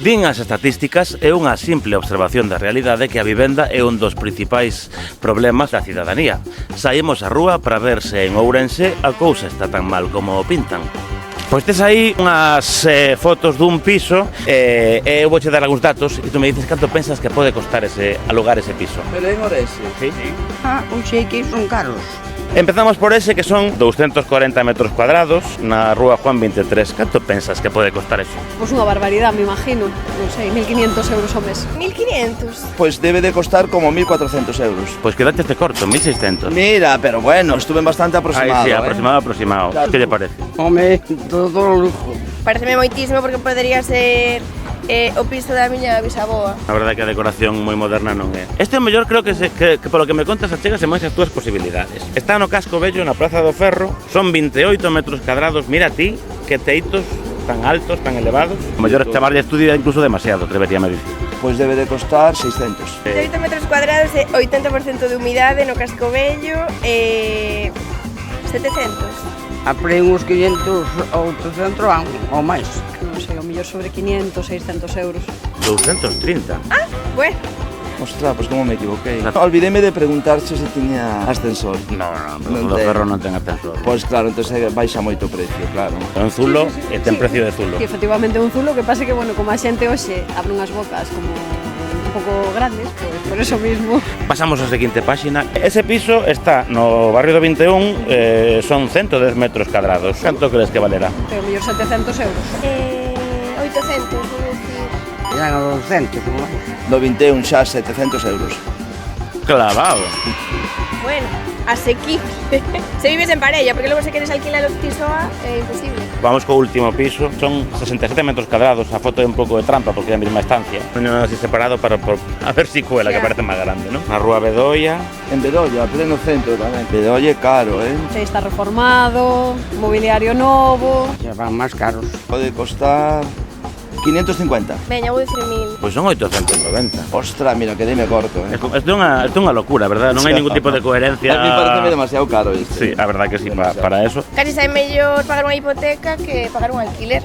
Din as estatísticas e unha simple observación da realidade que a vivenda é un dos principais problemas da cidadanía. Saímos á rúa para ver se en Ourense a cousa está tan mal como o pintan. Pois tes aí unhas fotos dun piso e eu vouche dar algúns datos e tú me dices canto pensas que pode costar alugar ese piso. Pero en Ourense? Sí. Sei que son caros. Empezamos por ese que son 240 metros cuadrados na rúa Juan 23. Canto pensas que pode costar eso? Pois unha barbaridade, me imagino. Non sei, 1.500 euros ao mes. 1.500. Pois debe de costar como 1.400 euros. Pois quédate este corto, 1.600. Mira, pero bueno, estuve bastante aproximado. Aí sí, aproximado. Claro. Que lle parece? Home, todo lujo. Pareceme moitísimo porque podería ser o piso da miña bisaboa. A verdade que a decoración moi moderna non é. Este o mellor creo que polo que me contas achegase máis as túas posibilidades. Está no Casco Vello, na Praza do Ferro, son 28 metros cuadrados. Mira ti, que teitos tan altos, tan elevados. O mellor chamarlle estudio incluso demasiado, atreveríame a dicir. Pois debe de costar 600. 8 metros cuadrados e 80% de humidade no Casco Vello e 700. A play uns 500 ou 800 ou máis. Non sei, o mellor sobre 500, 600 euros. 230. Bueno, Ostras, pois como me equivoquei. Olvideme de preguntar se tiña ascensor. No, Non do ten. Ferro non ten ascensor. Pois claro, entón baixa moito o precio, claro. É un zulo e ten precio de zulo. Que efectivamente é un zulo, que pasa que, bueno, como a xente hoxe abre unhas bocas como un pouco grandes, pois por eso mismo. Pasamos á seguinte páxina. Ese piso está no barrio do 21, son 110 metros cuadrados. Canto crees que valerá? Que o mellor 700 euros. 800, vou dicir. Eran a 200 ou máis. No 21 xa 700 euros. Clavado. Bueno, asequible. Se vives en parella, porque logo se queres alquilar o piso é imposible. Vamos co último piso, son 67 metros cuadrados, a foto é un pouco de trampa porque é a mesma estancia. Non así separado para a ver si cuela, que parece máis grande, non? Na rúa Bedoya. En Bedoya, pleno centro tamén. Bedoya é caro, Sei, está reformado, mobiliario novo. Xa van máis caros. Pode costar 550. Veña, vou dicir 1.000. Pois son 890. Ostras, mira, que me corto, Isto é unha locura, verdad? Non hai ningún tipo de coherencia. A mí pareceme demasiado caro isto. Sí, a verdad que sí, para eso. Casi sai mellor pagar unha hipoteca que pagar un alquiler.